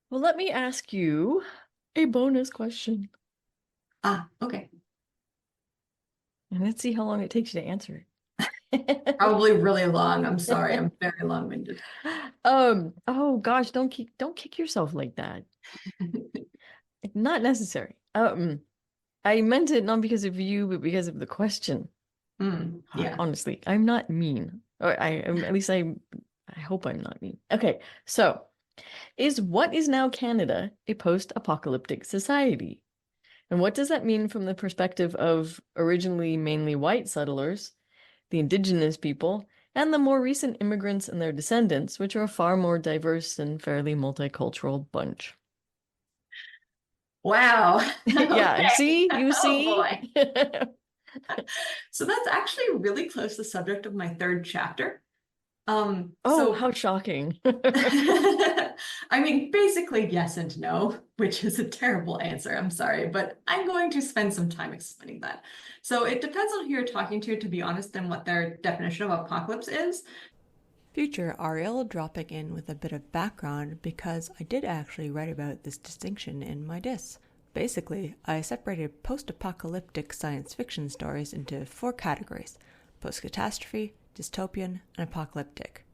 Well, let me ask you a bonus question, Ah, okay. and let's see how long it takes you to answer it. Probably really long. I'm sorry. I'm very long-winded. Oh gosh, don't kick yourself like that. Not necessary. I meant it not because of you, but because of the question. Yeah. Honestly, I'm not mean. Or at least I hope I'm not mean. Okay, so is what is now Canada a post-apocalyptic society? And what does that mean from the perspective of originally mainly white settlers, the Indigenous people, and the more recent immigrants and their descendants, which are a far more diverse and fairly multicultural bunch? Wow. Yeah, Okay. see? You Oh see? boy. So that's actually really close to the subject of my third chapter. Oh, So how shocking. I mean, basically yes and no, which is a terrible answer. I'm sorry, but I'm going to spend some time explaining that. So it depends on who you're talking to be honest, and what their definition of apocalypse is. Future Ariel dropping in with a bit of background because I did actually write about this distinction in my diss. Basically, I separated post-apocalyptic science fiction stories into four categories: post-catastrophe, dystopian, and apocalyptic.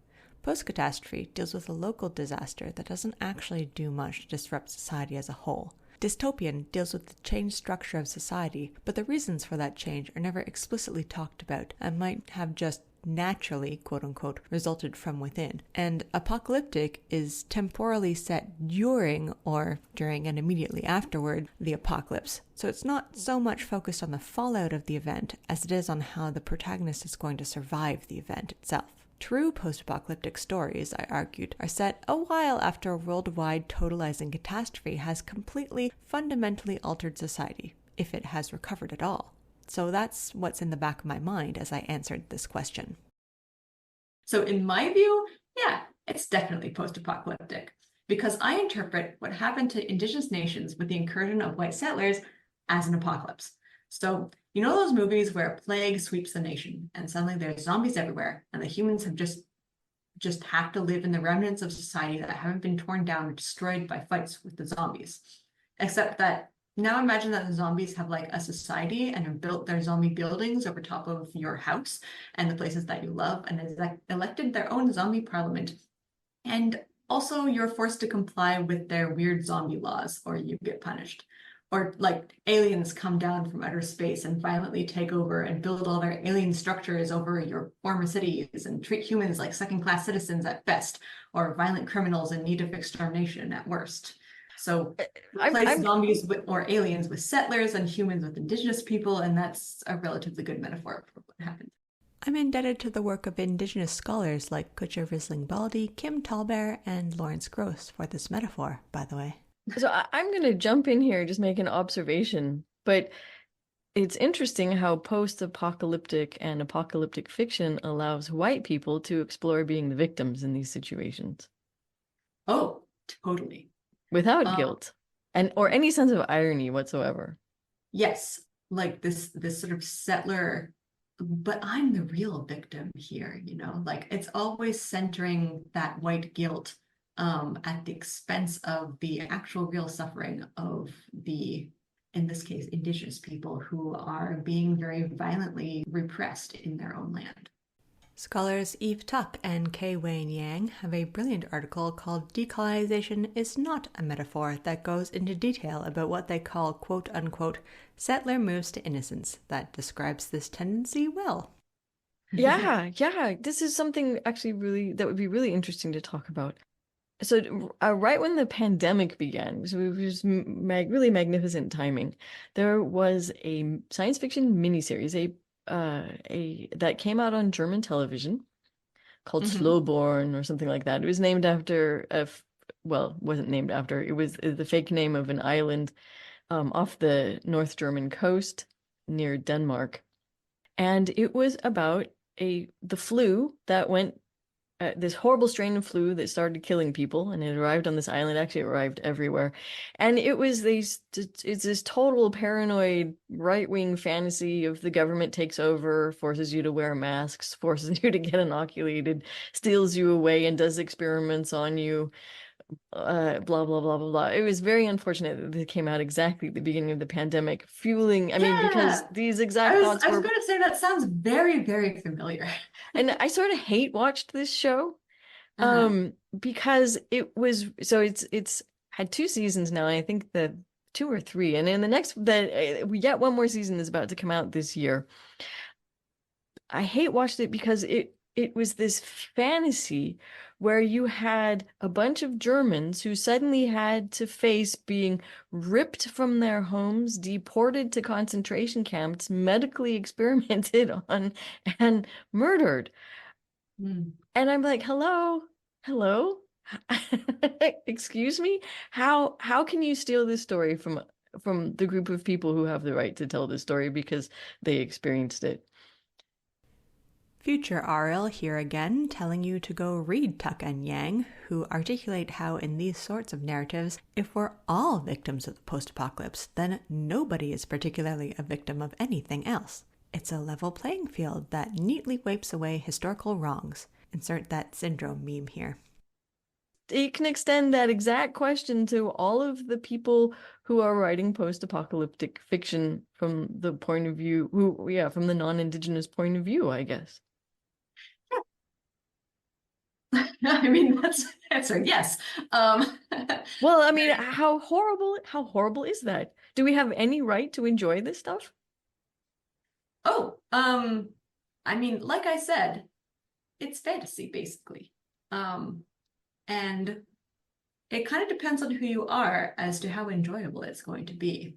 Post-catastrophe deals with a local disaster that doesn't actually do much to disrupt society as a whole. Dystopian deals with the changed structure of society, but the reasons for that change are never explicitly talked about and might have just naturally, quote unquote, resulted from within. And apocalyptic is temporally set during and immediately afterward the apocalypse. So it's not so much focused on the fallout of the event as it is on how the protagonist is going to survive the event itself. True post-apocalyptic stories, I argued, are set a while after a worldwide totalizing catastrophe has completely, fundamentally altered society, if it has recovered at all. So that's what's in the back of my mind as I answered this question. So in my view, yeah, it's definitely post-apocalyptic because I interpret what happened to indigenous nations with the incursion of white settlers as an apocalypse. So, you know those movies where a plague sweeps the nation and suddenly there's zombies everywhere and the humans have just have to live in the remnants of society that haven't been torn down or destroyed by fights with the zombies. Except that now imagine that the zombies have like a society and have built their zombie buildings over top of your house and the places that you love and has elected their own zombie parliament. And also you're forced to comply with their weird zombie laws or you get punished. Or like aliens come down from outer space and violently take over and build all their alien structures over your former cities and treat humans like second-class citizens at best, or violent criminals in need of extermination at worst. So replace I'm zombies or aliens with settlers and humans with indigenous people, and that's a relatively good metaphor for what happened. I'm indebted to the work of Indigenous scholars like Kutcha Risling-Baldy, Kim Tallbear, and Lawrence Gross for this metaphor, by the way. so I'm gonna jump in here, just make an observation, but it's interesting how post-apocalyptic and apocalyptic fiction allows white people to explore being the victims in these situations Oh, totally. without Um, guilt and or any sense of irony whatsoever. yes, like this sort of settler, but I'm the real victim here, like it's always centering that white guilt at the expense of the actual real suffering of the, in this case, indigenous people who are being very violently repressed in their own land. Scholars Eve Tuck and Kei Wayne Yang have a brilliant article called Decolonization is Not a Metaphor that goes into detail about what they call quote unquote settler moves to innocence that describes this tendency well. Yeah, this is something actually really that would be really interesting to talk about. So, right when the pandemic began, so it was really magnificent timing. There was a science fiction miniseries, a that came out on German television called Mhm. Slowborn or something like that. It was named after well, wasn't named after. It was the fake name of an island off the North German coast near Denmark, and it was about the flu that went this horrible strain of flu that started killing people, and it arrived on this island. Actually, it arrived everywhere, and it's this total paranoid right-wing fantasy of the government takes over, forces you to wear masks, forces you to get inoculated, steals you away, and does experiments on you, blah, blah, blah, blah, blah. It was very unfortunate that they came out exactly at the beginning of the pandemic, fueling, I mean, because Yeah. these I exact was thoughts I was were, going to say that sounds very, very familiar. and I sort of hate watched this show, Uh-huh. because it was, so it's had 2 seasons now, and I think the 2 or 3, and in the next, that we get one more season is about to come out this year. I hate watched it because it was this fantasy where you had a bunch of Germans who suddenly had to face being ripped from their homes, deported to concentration camps, medically experimented on, and murdered. Mm. And I'm like, hello, hello, excuse me? How can you steal this story from the group of people who have the right to tell this story because they experienced it? Future Ariel here again, telling you to go read Tuck and Yang, who articulate how in these sorts of narratives, if we're all victims of the post-apocalypse, then nobody is particularly a victim of anything else. It's a level playing field that neatly wipes away historical wrongs. Insert that syndrome meme here. It can extend that exact question to all of the people who are writing post-apocalyptic fiction from the point of view, from the non-Indigenous point of view, I guess. I mean, that's an answer. Yes. Well, I mean, how horrible is that? Do we have any right to enjoy this stuff? Oh, I mean, like I said, it's fantasy basically. And it kind of depends on who you are as to how enjoyable it's going to be.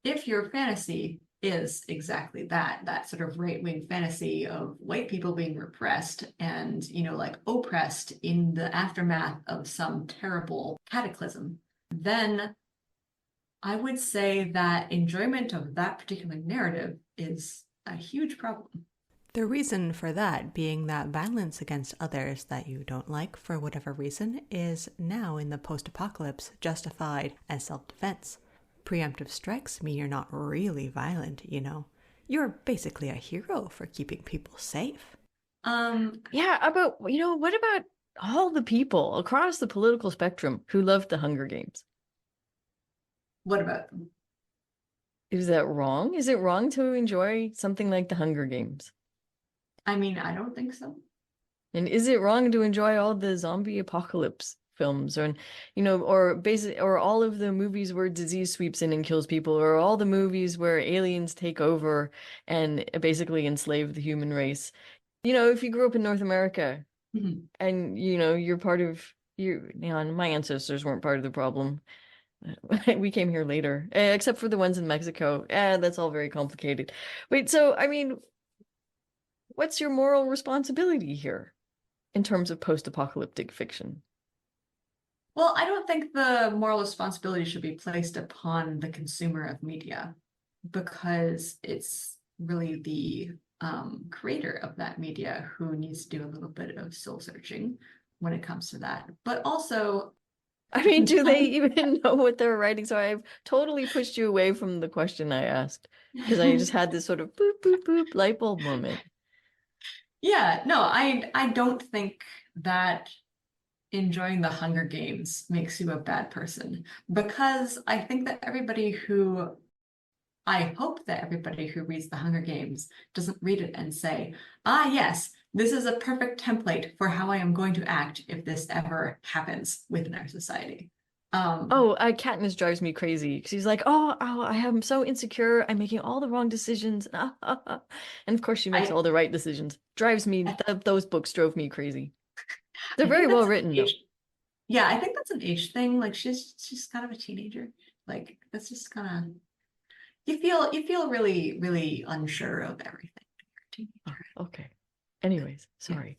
If your fantasy is exactly that sort of right-wing fantasy of white people being repressed and, like oppressed in the aftermath of some terrible cataclysm, then I would say that enjoyment of that particular narrative is a huge problem. The reason for that being that violence against others that you don't like for whatever reason is now in the post-apocalypse justified as self-defense. Preemptive strikes mean you're not really violent, You're basically a hero for keeping people safe. Yeah, what about all the people across the political spectrum who loved the Hunger Games? What about them? Is that wrong? Is it wrong to enjoy something like the Hunger Games? I mean, I don't think so. And is it wrong to enjoy all the zombie apocalypse films, or all of the movies where disease sweeps in and kills people, or all the movies where aliens take over and basically enslave the human race? If you grew up in North America Mhm. and you're part of my ancestors weren't part of the problem. We came here later, except for the ones in Mexico. That's all very complicated. Wait, so I mean, what's your moral responsibility here in terms of post-apocalyptic fiction? Well, I don't think the moral responsibility should be placed upon the consumer of media because it's really the creator of that media who needs to do a little bit of soul searching when it comes to that. But also, I mean, do they even know what they're writing? So I've totally pushed you away from the question I asked because I just had this sort of boop, boop, boop light bulb moment. yeah, no, I don't think that enjoying the Hunger Games makes you a bad person because I think that I hope that everybody who reads the Hunger Games doesn't read it and say, yes, this is a perfect template for how I am going to act if this ever happens within our society. Katniss drives me crazy because he's like, I am so insecure. I'm making all the wrong decisions. And of course she makes I, all the right decisions. Drives me, those books drove me crazy. They're I very think well that's an written though. age. Yeah, I think that's an age thing. Like she's kind of a teenager. Like that's just kind of you feel really, really unsure of everything when you're a teenager. Okay. Anyways, sorry.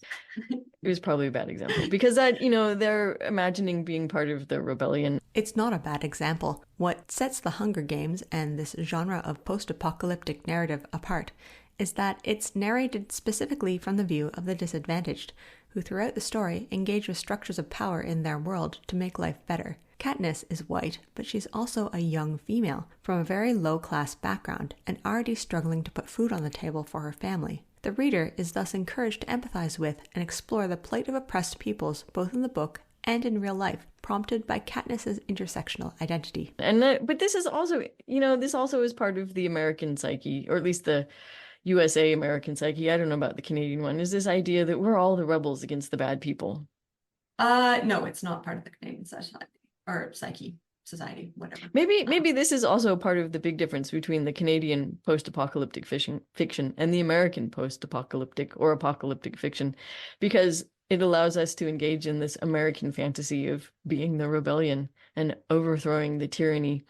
It was probably a bad example because they're imagining being part of the rebellion. It's not a bad example. What sets the Hunger Games and this genre of post-apocalyptic narrative apart is that it's narrated specifically from the view of the disadvantaged, who throughout the story engage with structures of power in their world to make life better. Katniss is white, but she's also a young female from a very low-class background and already struggling to put food on the table for her family. The reader is thus encouraged to empathize with and explore the plight of oppressed peoples both in the book and in real life, prompted by Katniss's intersectional identity. And but this is also, this also is part of the American psyche, or at least the USA American psyche. I don't know about the Canadian one. Is this idea that we're all the rebels against the bad people? No, it's not part of the Canadian society or society, whatever. Maybe this is also part of the big difference between the Canadian post-apocalyptic fiction and the American post-apocalyptic or apocalyptic fiction, because it allows us to engage in this American fantasy of being the rebellion and overthrowing the tyranny.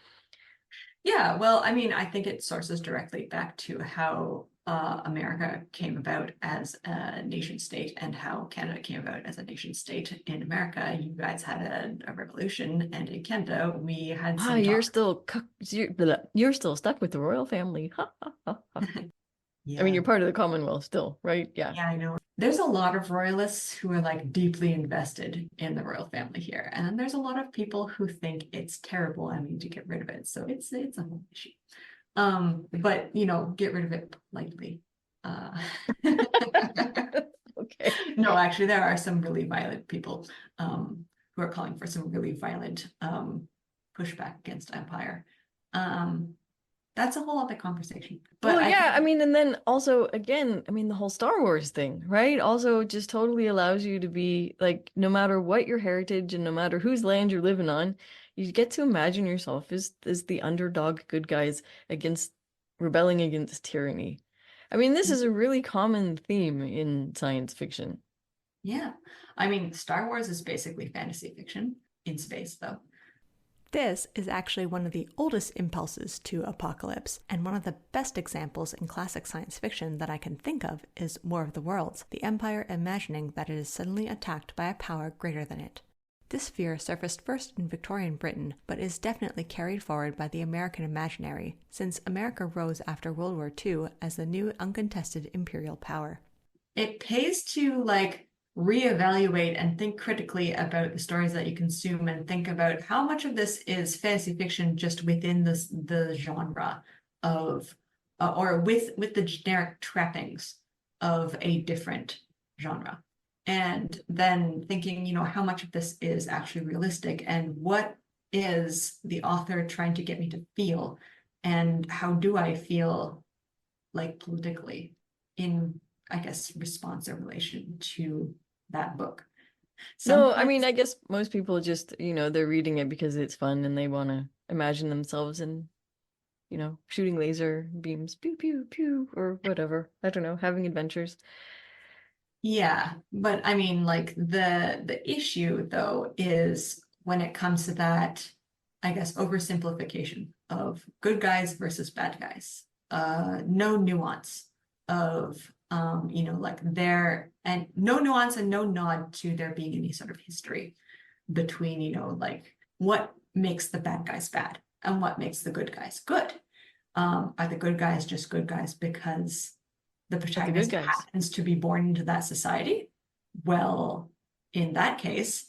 Yeah, well, I mean, I think it sources directly back to how America came about as a nation state and how Canada came about as a nation state. In America, you guys had a revolution, and in Canada, we had some you're talk. you're still stuck with the royal family. Yeah. I mean, you're part of the Commonwealth still, right? Yeah. Yeah, I know. There's a lot of royalists who are like deeply invested in the royal family here, and then there's a lot of people who think it's terrible and we need to get rid of it. So it's a whole issue. But get rid of it politely. Okay. No, actually, there are some really violent people who are calling for some really violent pushback against empire. That's a whole other conversation. But well, yeah, I mean, and then also, again, I mean, the whole Star Wars thing, right? Also just totally allows you to be like, no matter what your heritage and no matter whose land you're living on, you get to imagine yourself as the underdog good guys rebelling against tyranny. I mean, this is a really common theme in science fiction. Yeah. I mean, Star Wars is basically fantasy fiction in space, though. This is actually one of the oldest impulses to apocalypse, and one of the best examples in classic science fiction that I can think of is War of the Worlds, the Empire imagining that it is suddenly attacked by a power greater than it. This fear surfaced first in Victorian Britain, but is definitely carried forward by the American imaginary, since America rose after World War II as the new uncontested imperial power. It pays to reevaluate and think critically about the stories that you consume and think about how much of this is fantasy fiction just within the genre of or with the generic trappings of a different genre, and then thinking how much of this is actually realistic and what is the author trying to get me to feel, and how do I feel politically in, I guess, response or relation to that book. No, I mean, I guess most people just, they're reading it because it's fun and they want to imagine themselves in, shooting laser beams, pew, pew, pew, or whatever. I don't know, having adventures. Yeah, but I mean, the issue, though, is when it comes to that, I guess, oversimplification of good guys versus bad guys. No nuance of and no nuance and no nod to there being any sort of history between, what makes the bad guys bad and what makes the good guys good. Are the good guys just good guys because the protagonist happens to be born into that society? Well, in that case,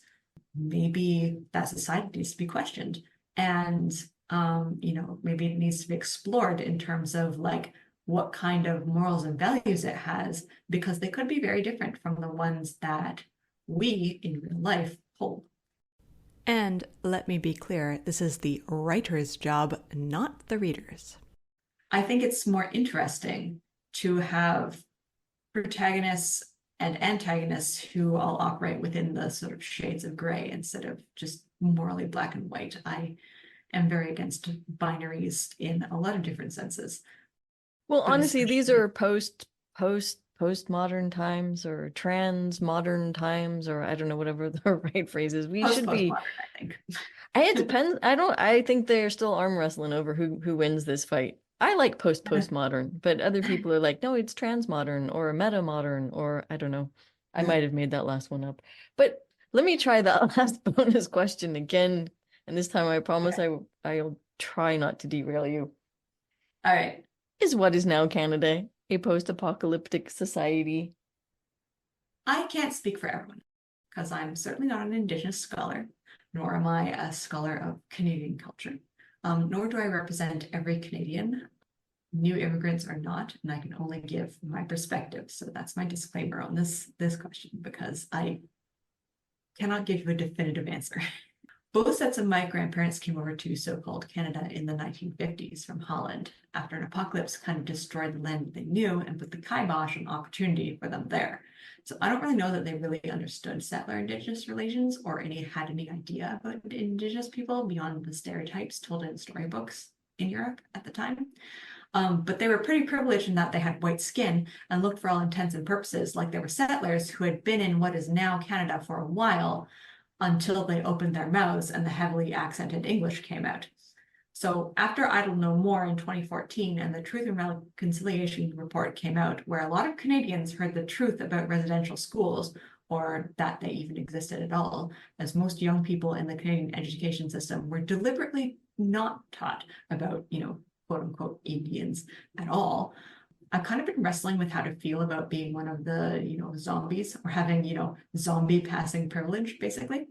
maybe that society needs to be questioned. And, maybe it needs to be explored in terms of what kind of morals and values it has, because they could be very different from the ones that we in real life hold. And let me be clear, this is the writer's job, not the reader's. I think it's more interesting to have protagonists and antagonists who all operate within the sort of shades of gray instead of just morally black and white. I am very against binaries in a lot of different senses. Well, honestly, these are postmodern times or trans-modern times, or I don't know, whatever the right phrase is. We should be. I think. It depends. I think they're still arm wrestling over who wins this fight. I like postmodern, but other people are like, no, it's transmodern or meta-modern, or I don't know. I might have made that last one up. But let me try that last bonus question again. And this time I promise I'll try not to derail you. All right. Is what is now Canada a post-apocalyptic society? I can't speak for everyone because I'm certainly not an Indigenous scholar, nor am I a scholar of Canadian culture, nor do I represent every Canadian. New immigrants or not, and I can only give my perspective. So that's my disclaimer on this question, because I cannot give you a definitive answer. Both sets of my grandparents came over to so-called Canada in the 1950s from Holland after an apocalypse kind of destroyed the land they knew and put the kibosh on opportunity for them there. So I don't really know that they really understood settler-Indigenous relations or had any idea about Indigenous people beyond the stereotypes told in storybooks in Europe at the time. But they were pretty privileged in that they had white skin and looked for all intents and purposes like they were settlers who had been in what is now Canada for a while, until they opened their mouths and the heavily accented English came out. So after Idle No More in 2014 and the Truth and Reconciliation report came out, where a lot of Canadians heard the truth about residential schools, or that they even existed at all, as most young people in the Canadian education system were deliberately not taught about, quote unquote, Indians at all. I've kind of been wrestling with how to feel about being one of the, zombies or having, zombie passing privilege, basically.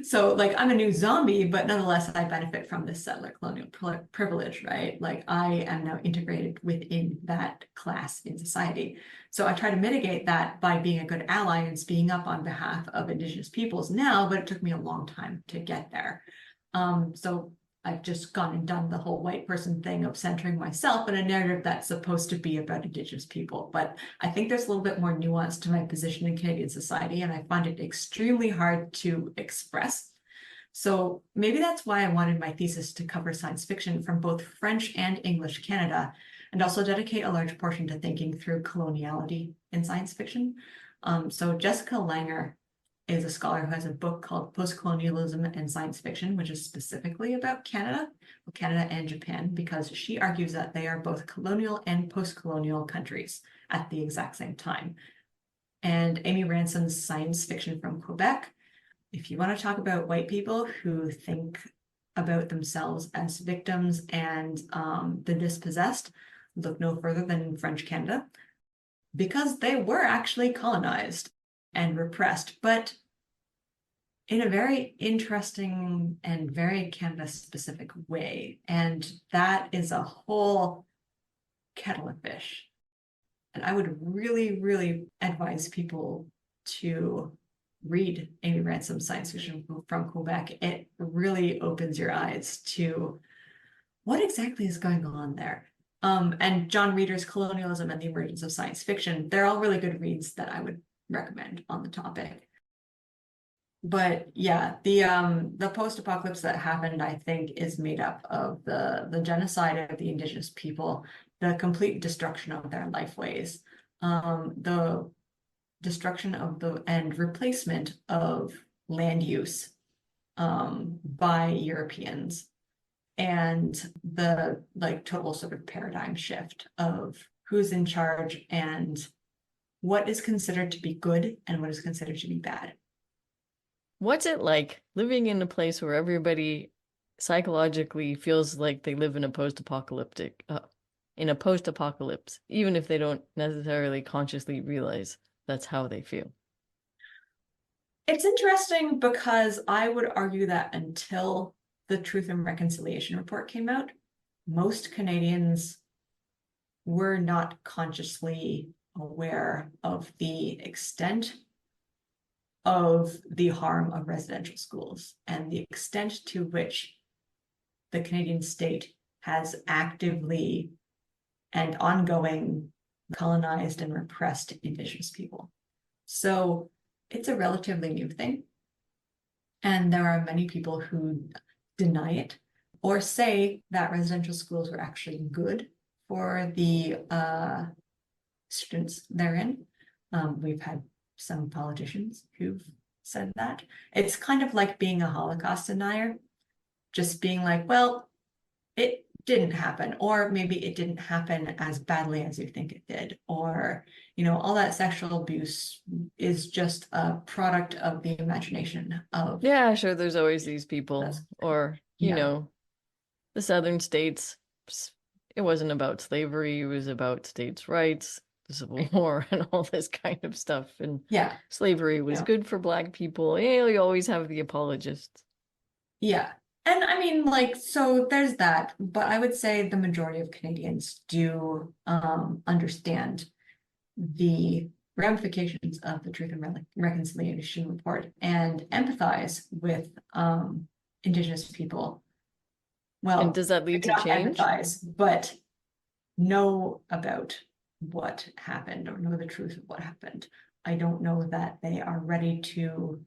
So like I'm a new zombie, but nonetheless, I benefit from this settler colonial privilege, right? Like I am now integrated within that class in society. So I try to mitigate that by being a good ally and speaking up on behalf of Indigenous peoples now, but it took me a long time to get there. So I've just gone and done the whole white person thing of centering myself in a narrative that's supposed to be about Indigenous people. But I think there's a little bit more nuance to my position in Canadian society, and I find it extremely hard to express. So maybe that's why I wanted my thesis to cover science fiction from both French and English Canada, and also dedicate a large portion to thinking through coloniality in science fiction. So Jessica Langer is a scholar who has a book called Post-Colonialism and Science Fiction, which is specifically about Canada and Japan, because she argues that they are both colonial and post-colonial countries at the exact same time. And Amy Ransom's Science Fiction from Quebec. If you want to talk about white people who think about themselves as victims and the dispossessed, look no further than French Canada, because they were actually colonized and repressed, but in a very interesting and very Canada-specific way. And that is a whole kettle of fish. And I would really, really advise people to read Amy Ransom's Science Fiction from Quebec. It really opens your eyes to what exactly is going on there. And John Reeder's Colonialism and the Emergence of Science Fiction, they're all really good reads that I would recommend on the topic. But yeah, the post-apocalypse that happened, I think, is made up of the genocide of the Indigenous people, the complete destruction of their lifeways, the destruction of and replacement of land use by Europeans, and the total sort of paradigm shift of who's in charge and what is considered to be good and what is considered to be bad. What's it like living in a place where everybody psychologically feels like they live in a post-apocalypse, even if they don't necessarily consciously realize that's how they feel? It's interesting because I would argue that until the Truth and Reconciliation report came out, most Canadians were not consciously aware of the extent of the harm of residential schools and the extent to which the Canadian state has actively and ongoing colonized and repressed Indigenous people. So it's a relatively new thing. And there are many people who deny it or say that residential schools were actually good for the students therein. We've had some politicians who've said that. It's kind of like being a Holocaust denier, just being like, well, it didn't happen, or maybe it didn't happen as badly as you think it did, or, all that sexual abuse is just a product of the imagination of. Yeah, sure, there's always these people, or, Yeah. The southern states, it wasn't about slavery, it was about states' rights, the Civil War, and all this kind of stuff. And Yeah. slavery was good for Black people. Yeah, you always have the apologists. Yeah. And I mean, so there's that, but I would say the majority of Canadians do understand the ramifications of the Truth and Reconciliation Report and empathize with Indigenous people. And Well, does that lead maybe to not change? empathize, but know about what happened or know the truth of what happened. I don't know that they are ready to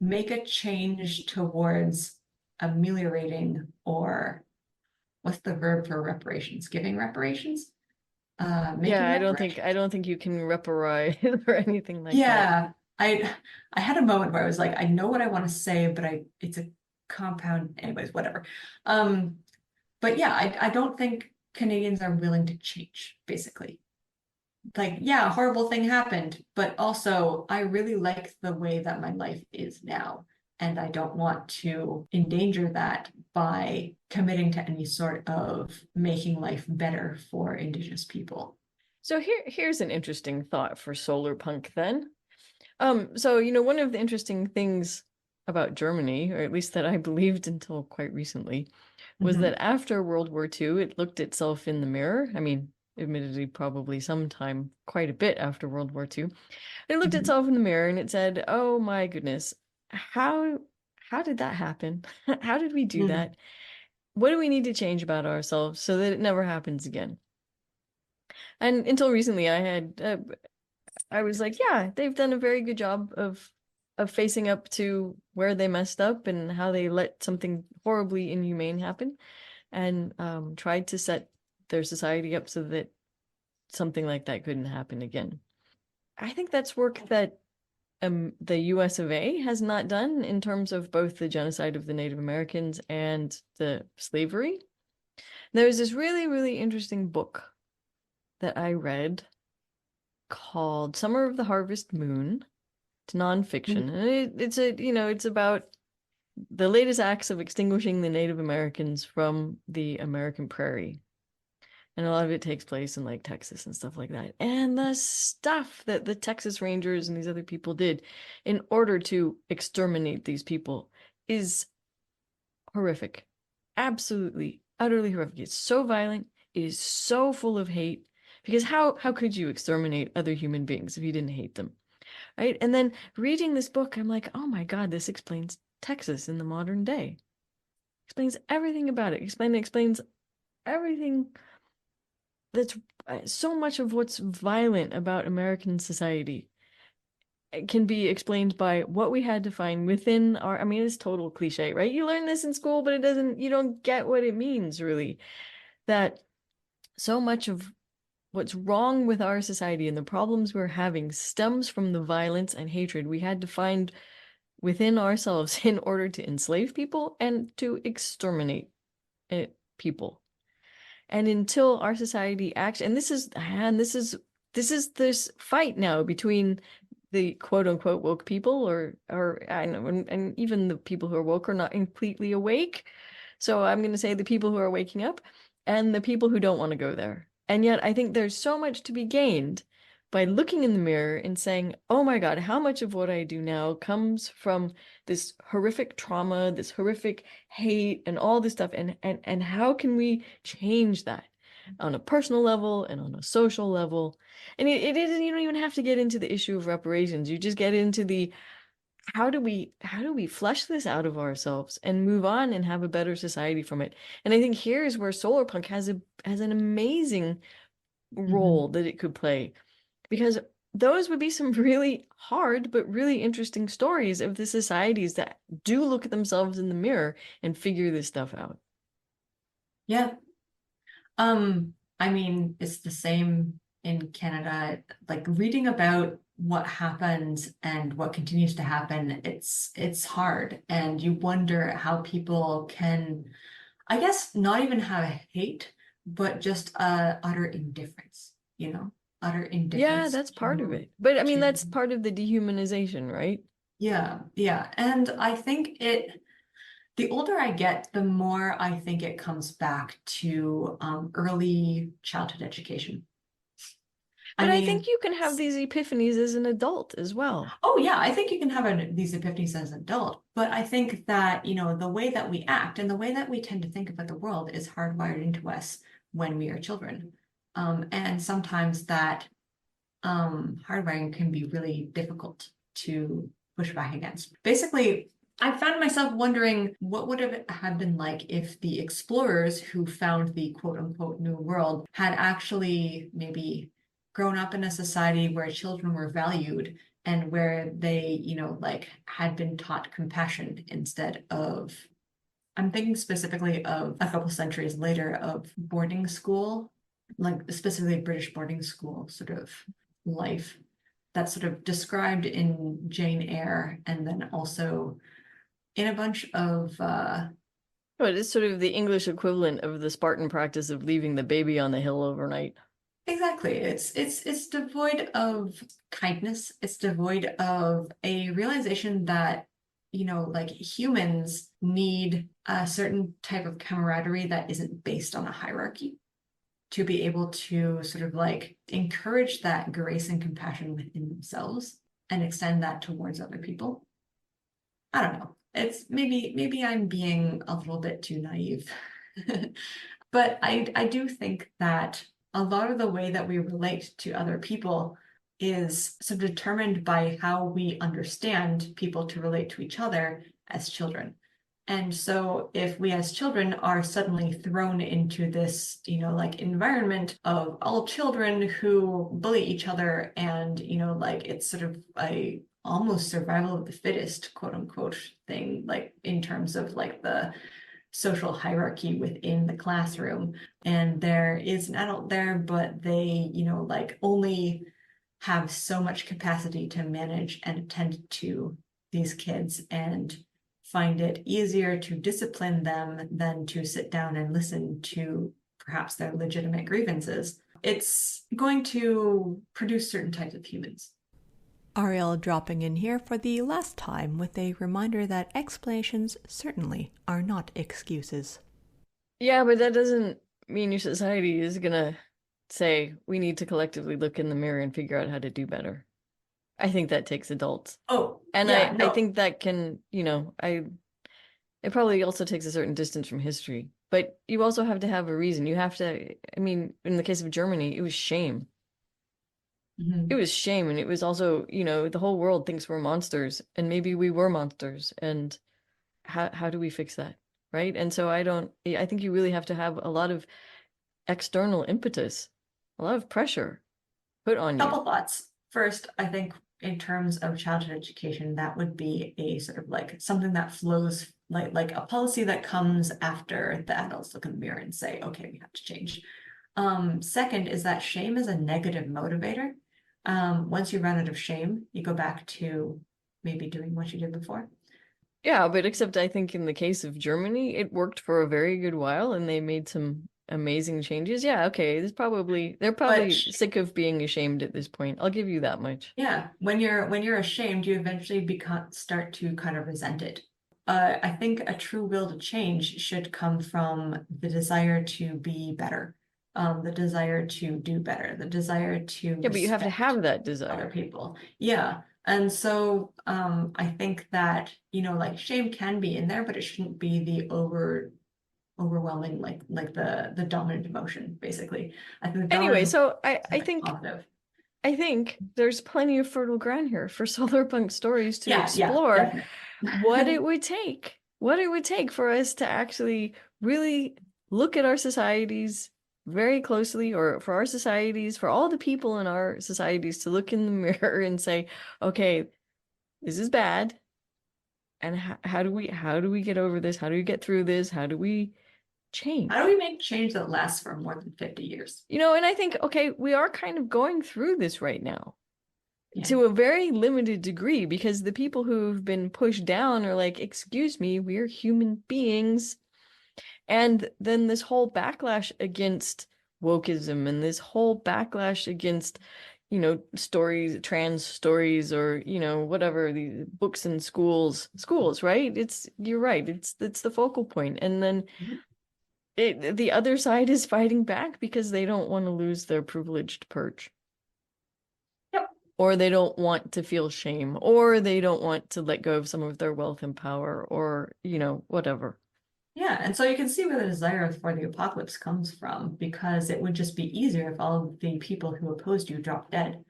make a change towards ameliorating, or what's the verb for reparations? Giving reparations? Making Yeah, reparations? I don't think you can reparize or anything like that. Yeah, I had a moment where I was like, I know what I want to say, but it's a compound, anyways, whatever. But yeah, I don't think Canadians are willing to change, basically. Like, yeah, a horrible thing happened, but also I really like the way that my life is now. And I don't want to endanger that by committing to any sort of making life better for Indigenous people. So here's an interesting thought for Solarpunk then. So one of the interesting things about Germany, or at least that I believed until quite recently, was Mhm. that after World War II, it looked itself in the mirror. I mean, admittedly, probably sometime quite a bit after World War II. It looked Mhm. itself in the mirror and it said, "Oh my goodness, how how did that happen? How did we do Mhm. that? What do we need to change about ourselves so that it never happens again?" And until recently, I was like, yeah, they've done a very good job of facing up to where they messed up and how they let something horribly inhumane happen, and tried to set their society up so that something like that couldn't happen again. I think that's work that the US of A has not done in terms of both the genocide of the Native Americans and the slavery. There's this really, really interesting book that I read called Summer of the Harvest Moon. It's nonfiction, and it's about the latest acts of extinguishing the Native Americans from the American prairie. And a lot of it takes place in like Texas and stuff like that. And the stuff that the Texas Rangers and these other people did in order to exterminate these people is horrific. Absolutely, utterly horrific. It's so violent. It is so full of hate. Because how could you exterminate other human beings if you didn't hate them? Right? And then reading this book, I'm like, oh my God, this explains Texas in the modern day. Explains everything about it. Explains everything that's so much of what's violent about American society. It can be explained by what we had to find within our, I mean, it's total cliche, right? You learn this in school, but you don't get what it means really. That so much of what's wrong with our society and the problems we're having stems from the violence and hatred we had to find within ourselves in order to enslave people and to exterminate people. And until our society acts, and this fight now between the quote unquote woke people, or I know, and even the people who are woke are not completely awake. So I'm going to say the people who are waking up and the people who don't want to go there. And yet I think there's so much to be gained by looking in the mirror and saying, oh my God, how much of what I do now comes from this horrific trauma, this horrific hate, and all this stuff, and how can we change that on a personal level and on a social level? And it isn't, you don't even have to get into the issue of reparations. You just get into the how do we flush this out of ourselves and move on and have a better society from it? And I think here's where Solarpunk has an amazing Mhm. role that it could play, because those would be some really hard but really interesting stories of the societies that do look at themselves in the mirror and figure this stuff out. Yeah. I mean, it's the same in Canada. Like reading about what happened and what continues to happen, it's hard. And you wonder how people can, I guess, not even have hate, but just utter indifference, utter Yeah, indifference that's part of to it. But I mean, to that's part of the dehumanization, right? yeah, yeah. And I think the older I get, the more I think it comes back to early childhood education. I But I mean, think you can have these epiphanies as an adult as well. oh yeah, I think you can have these epiphanies as an adult, but I think that, the way that we act and the way that we tend to think about the world is hardwired into us when we are children. And sometimes that hardwiring can be really difficult to push back against. Basically, I found myself wondering what would it have been like if the explorers who found the quote unquote new world had actually maybe grown up in a society where children were valued and where they, like had been taught compassion instead of, I'm thinking specifically of a couple centuries later of boarding school, like specifically British boarding school sort of life that's sort of described in Jane Eyre and then also in a bunch of But it's sort of the English equivalent of the Spartan practice of leaving the baby on the hill overnight. exactly. It's devoid of kindness. It's devoid of a realization that, like humans need a certain type of camaraderie that isn't based on a hierarchy to be able to sort of like encourage that grace and compassion within themselves and extend that towards other people. I don't know. It's maybe I'm being a little bit too naive. But I do think that a lot of the way that we relate to other people is sort of determined by how we understand people to relate to each other as children. And so if we as children are suddenly thrown into this, like environment of all children who bully each other and, like it's sort of a almost survival of the fittest, quote unquote, thing, like in terms of like the social hierarchy within the classroom. And there is an adult there, but they, like only have so much capacity to manage and attend to these kids and find it easier to discipline them than to sit down and listen to perhaps their legitimate grievances. It's going to produce certain types of humans. Ariel dropping in here for the last time with a reminder that explanations certainly are not excuses. Yeah, but that doesn't mean your society is gonna say we need to collectively look in the mirror and figure out how to do better. I think that takes adults. Oh, And yeah, I no. think that can, it probably also takes a certain distance from history. But you also have to have a reason. You have to, I mean, in the case of Germany, it was shame. Mhm. It was shame, and it was also, the whole world thinks we're monsters, and maybe we were monsters, and how do we fix that? Right? And so I think you really have to have a lot of external impetus, a lot of pressure put on you. Couple thoughts. First, I think in terms of childhood education, that would be a sort of like something that flows like a policy that comes after the adults look in the mirror and say, okay, we have to change. Second is that shame is a negative motivator. Once you run out of shame, you go back to maybe doing what you did before. Yeah, but except I think in the case of Germany, it worked for a very good while and they made some amazing changes. Yeah, okay, they're But probably sick of being ashamed at this point. I'll give you that much. yeah, when you're ashamed, you eventually start to kind of resent it. I think a true will to change should come from the desire to be better, the desire to do better, the desire to Yeah, but you have to respect have that other desire. people. Yeah. And so I think that, like shame can be in there, but it shouldn't be the overwhelming, like the dominant emotion, basically. I think the Anyway, dominant so is like positive. I think there's plenty of fertile ground here for Solarpunk stories to Yeah, explore definitely. what it would take for us to actually really look at our societies very closely, or for our societies, for all the people in our societies to look in the mirror and say, okay, this is bad. And how do we get over this? How do we get through this? How do we change? How do we make change that lasts for more than 50 years? And I think, okay, we are kind of going through this right now. Yeah. To a very limited degree, because the people who've been pushed down are like, excuse me, we're human beings. And then this whole backlash against wokeism and this whole backlash against, stories, trans stories, or, whatever, the books in schools, right? You're right. It's the focal point. And then the other side is fighting back because they don't want to lose their privileged perch. Yep. Or they don't want to feel shame, or they don't want to let go of some of their wealth and power, or, whatever. Yeah, and so you can see where the desire for the apocalypse comes from, because it would just be easier if all of the people who opposed you dropped dead.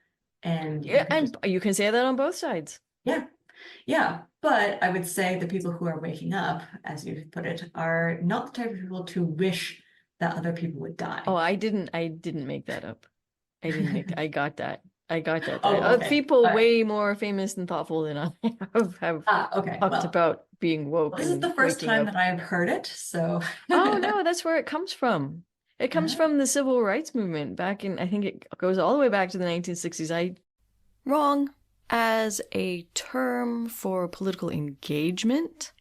And you Yeah, could just, and you can say that on both sides. yeah, yeah. But I would say the people who are waking up, as you put it, are not the type of people to wish that other people would Oh, die. I didn't make that up. I got that. I got that. Oh, okay. People All right. way more famous and thoughtful than I have Ah, okay. talked Well, about being woke this is and the first waking time up. that I have heard it, so Oh no, that's where it comes from. It comes uh, from the civil rights movement back in, I think it goes all the way back to the 1960s. Wrong. As a term for political engagement,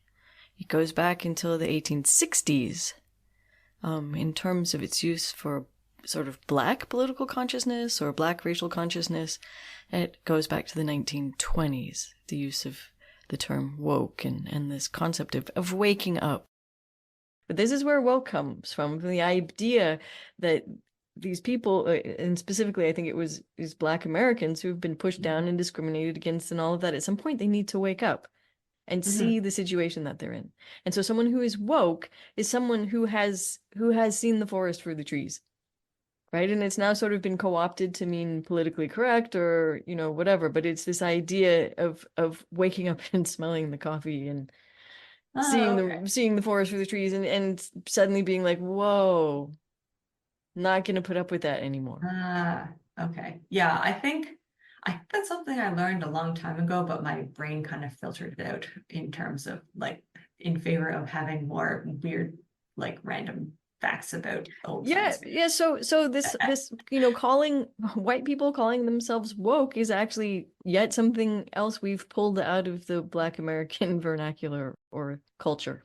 it goes back until the 1860s. In terms of its use for sort of black political consciousness or black racial consciousness, it goes back to the 1920s, the use of the term woke and this concept of waking up. But this is where woke comes from the idea that these people, and specifically I think it was these Black Americans who've been pushed down and discriminated against and all of that, at some point they need to wake up and see the situation that they're in. And so someone who is woke is someone who has seen the forest for the trees. Right? And it's now sort of been co-opted to mean politically correct or, whatever, but it's this idea of waking up and smelling the coffee and oh, okay. seeing the forest for the trees and suddenly being like, whoa, not gonna put up with that anymore. Ah, okay. Yeah, I think that's something I learned a long time ago, but my brain kind of filtered it out in terms of like in favor of having more weird, like random facts about old Yeah, things. yeah. So this calling white people calling themselves woke is actually yet something else we've pulled out of the Black American vernacular or culture.